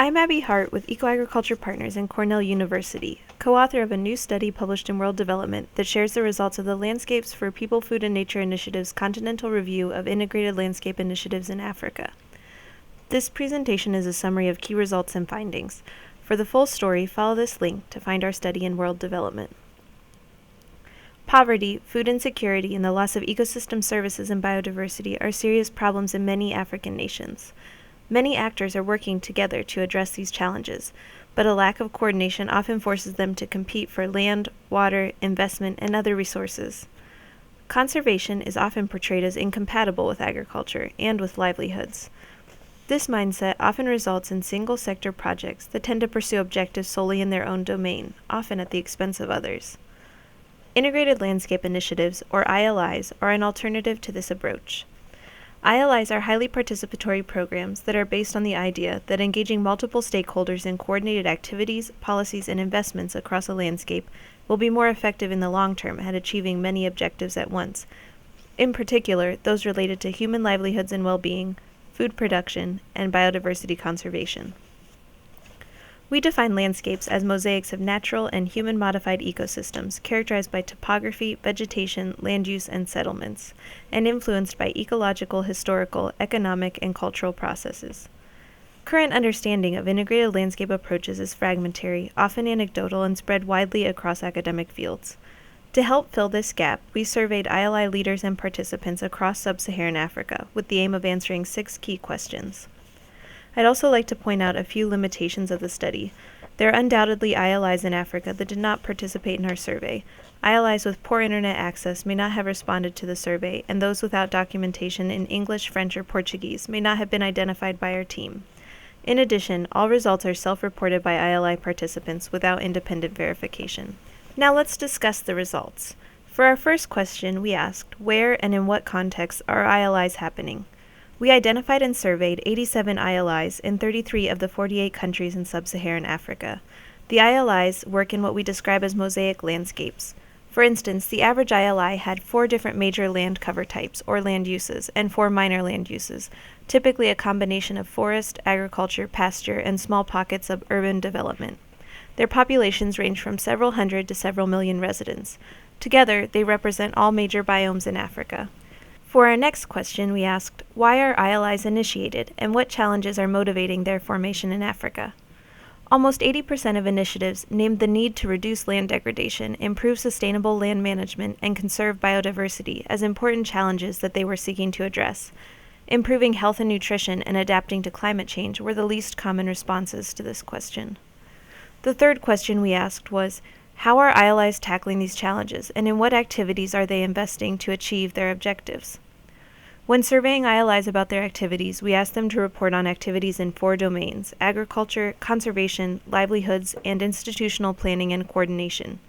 I'm Abby Hart with EcoAgriculture Partners in Cornell University, co-author of a new study published in World Development that shares the results of the Landscapes for People, Food, and Nature Initiative's Continental Review of Integrated Landscape Initiatives in Africa. This presentation is a summary of key results and findings. For the full story, follow this link to find our study in World Development. Poverty, food insecurity, and the loss of ecosystem services and biodiversity are serious problems in many African nations. Many actors are working together to address these challenges, but a lack of coordination often forces them to compete for land, water, investment, and other resources. Conservation is often portrayed as incompatible with agriculture and with livelihoods. This mindset often results in single-sector projects that tend to pursue objectives solely in their own domain, often at the expense of others. Integrated Landscape Initiatives, or ILIs, are an alternative to this approach. ILIs are highly participatory programs that are based on the idea that engaging multiple stakeholders in coordinated activities, policies, and investments across a landscape will be more effective in the long term at achieving many objectives at once, in particular those related to human livelihoods and well-being, food production, and biodiversity conservation. We define landscapes as mosaics of natural and human-modified ecosystems characterized by topography, vegetation, land use, and settlements, and influenced by ecological, historical, economic, and cultural processes. Current understanding of integrated landscape approaches is fragmentary, often anecdotal, and spread widely across academic fields. To help fill this gap, we surveyed ILI leaders and participants across sub-Saharan Africa with the aim of answering 6 key questions. I'd also like to point out a few limitations of the study. There are undoubtedly ILIs in Africa that did not participate in our survey. ILIs with poor internet access may not have responded to the survey, and those without documentation in English, French, or Portuguese may not have been identified by our team. In addition, all results are self-reported by ILI participants without independent verification. Now let's discuss the results. For our first question, we asked, where and in what context are ILIs happening? We identified and surveyed 87 ILIs in 33 of the 48 countries in sub-Saharan Africa. The ILIs work in what we describe as mosaic landscapes. For instance, the average ILI had 4 different major land cover types, or land uses, and 4 minor land uses, typically a combination of forest, agriculture, pasture, and small pockets of urban development. Their populations range from several hundred to several million residents. Together, they represent all major biomes in Africa. For our next question, we asked, why are ILIs initiated, and what challenges are motivating their formation in Africa? Almost 80% of initiatives named the need to reduce land degradation, improve sustainable land management, and conserve biodiversity as important challenges that they were seeking to address. Improving health and nutrition and adapting to climate change were the least common responses to this question. The third question we asked was, how are ILIs tackling these challenges, and in what activities are they investing to achieve their objectives? When surveying ILIs about their activities, we asked them to report on activities in 4 domains: agriculture, conservation, livelihoods, and institutional planning and coordination.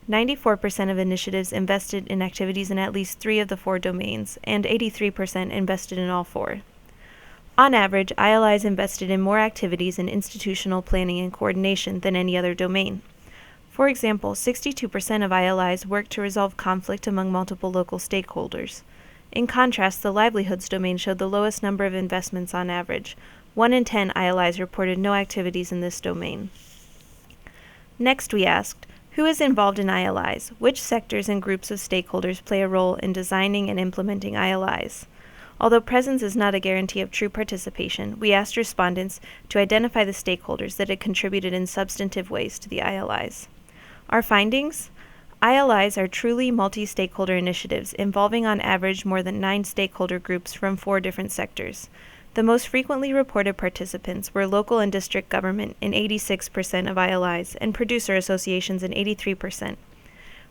94% of initiatives invested in activities in at least 3 of the 4 domains, and 83% invested in all 4. On average, ILIs invested in more activities in institutional planning and coordination than any other domain. For example, 62% of ILIs work to resolve conflict among multiple local stakeholders. In contrast, the livelihoods domain showed the lowest number of investments on average. 1 in 10 ILIs reported no activities in this domain. Next, we asked, who is involved in ILIs? Which sectors and groups of stakeholders play a role in designing and implementing ILIs? Although presence is not a guarantee of true participation, we asked respondents to identify the stakeholders that had contributed in substantive ways to the ILIs. Our findings? ILIs are truly multi-stakeholder initiatives involving on average more than 9 stakeholder groups from 4 different sectors. The most frequently reported participants were local and district government in 86% of ILIs and producer associations in 83%.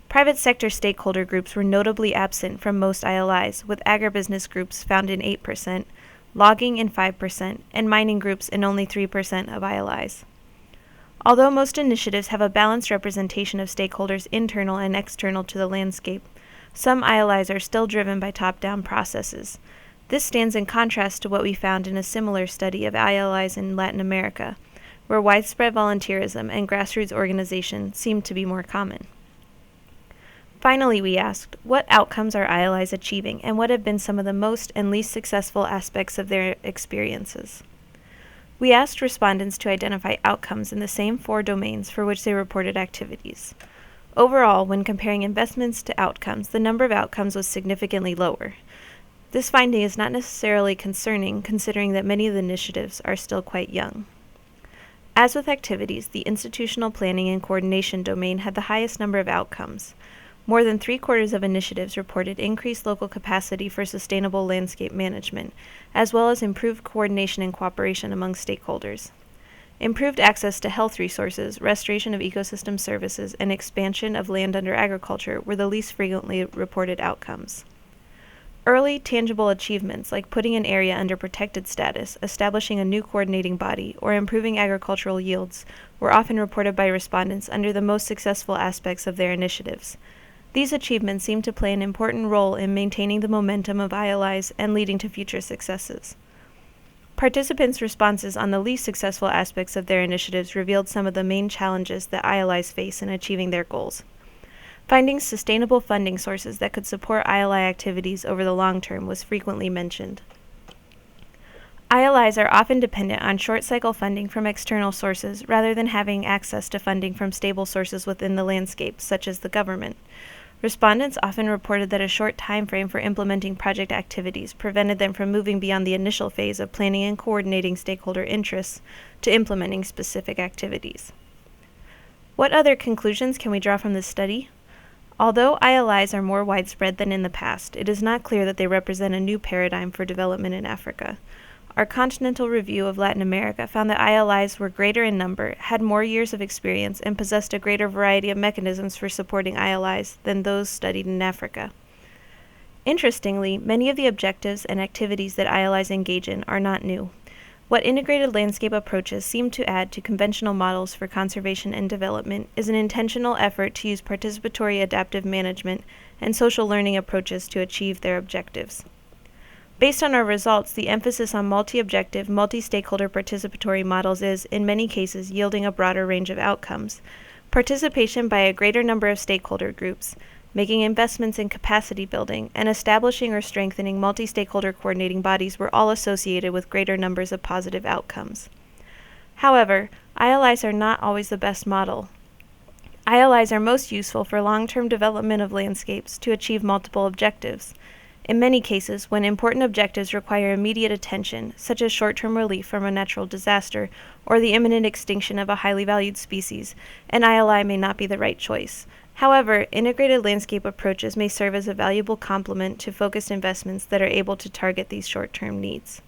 Private sector stakeholder groups were notably absent from most ILIs, with agribusiness groups found in 8%, logging in 5%, and mining groups in only 3% of ILIs. Although most initiatives have a balanced representation of stakeholders internal and external to the landscape, some ILIs are still driven by top-down processes. This stands in contrast to what we found in a similar study of ILIs in Latin America, where widespread volunteerism and grassroots organization seemed to be more common. Finally, we asked, what outcomes are ILIs achieving, and what have been some of the most and least successful aspects of their experiences? We asked respondents to identify outcomes in the same 4 domains for which they reported activities. Overall, when comparing investments to outcomes, the number of outcomes was significantly lower. This finding is not necessarily concerning, considering that many of the initiatives are still quite young. As with activities, the institutional planning and coordination domain had the highest number of outcomes. More than 3/4 of initiatives reported increased local capacity for sustainable landscape management, as well as improved coordination and cooperation among stakeholders. Improved access to health resources, restoration of ecosystem services, and expansion of land under agriculture were the least frequently reported outcomes. Early, tangible achievements like putting an area under protected status, establishing a new coordinating body, or improving agricultural yields were often reported by respondents under the most successful aspects of their initiatives. These achievements seem to play an important role in maintaining the momentum of ILIs and leading to future successes. Participants' responses on the least successful aspects of their initiatives revealed some of the main challenges that ILIs face in achieving their goals. Finding sustainable funding sources that could support ILI activities over the long term was frequently mentioned. ILIs are often dependent on short-cycle funding from external sources rather than having access to funding from stable sources within the landscape, such as the government. Respondents often reported that a short time frame for implementing project activities prevented them from moving beyond the initial phase of planning and coordinating stakeholder interests to implementing specific activities. What other conclusions can we draw from this study? Although ILIs are more widespread than in the past, it is not clear that they represent a new paradigm for development in Africa. Our continental review of Latin America found that ILIs were greater in number, had more years of experience, and possessed a greater variety of mechanisms for supporting ILIs than those studied in Africa. Interestingly, many of the objectives and activities that ILIs engage in are not new. What integrated landscape approaches seem to add to conventional models for conservation and development is an intentional effort to use participatory adaptive management and social learning approaches to achieve their objectives. Based on our results, the emphasis on multi-objective, multi-stakeholder participatory models is, in many cases, yielding a broader range of outcomes. Participation by a greater number of stakeholder groups, making investments in capacity building, and establishing or strengthening multi-stakeholder coordinating bodies were all associated with greater numbers of positive outcomes. However, ILIs are not always the best model. ILIs are most useful for long-term development of landscapes to achieve multiple objectives. In many cases, when important objectives require immediate attention, such as short-term relief from a natural disaster or the imminent extinction of a highly valued species, an ILI may not be the right choice. However, integrated landscape approaches may serve as a valuable complement to focused investments that are able to target these short-term needs.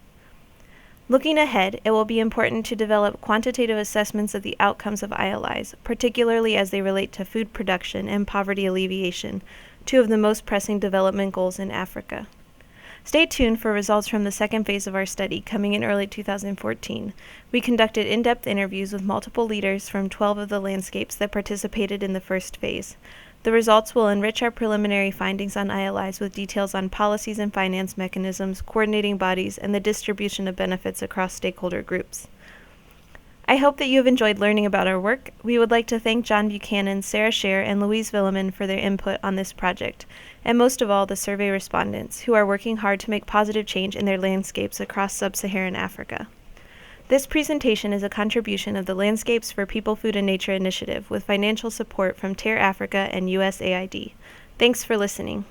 Looking ahead, it will be important to develop quantitative assessments of the outcomes of ILIs, particularly as they relate to food production and poverty alleviation, two of the most pressing development goals in Africa. Stay tuned for results from the second phase of our study coming in early 2014. We conducted in-depth interviews with multiple leaders from 12 of the landscapes that participated in the first phase. The results will enrich our preliminary findings on ILIs with details on policies and finance mechanisms, coordinating bodies, and the distribution of benefits across stakeholder groups. I hope that you have enjoyed learning about our work. We would like to thank John Buchanan, Sarah Scher, and Louise Villeman for their input on this project, and most of all the survey respondents, who are working hard to make positive change in their landscapes across sub-Saharan Africa. This presentation is a contribution of the Landscapes for People, Food, and Nature initiative with financial support from TARE Africa and USAID. Thanks for listening.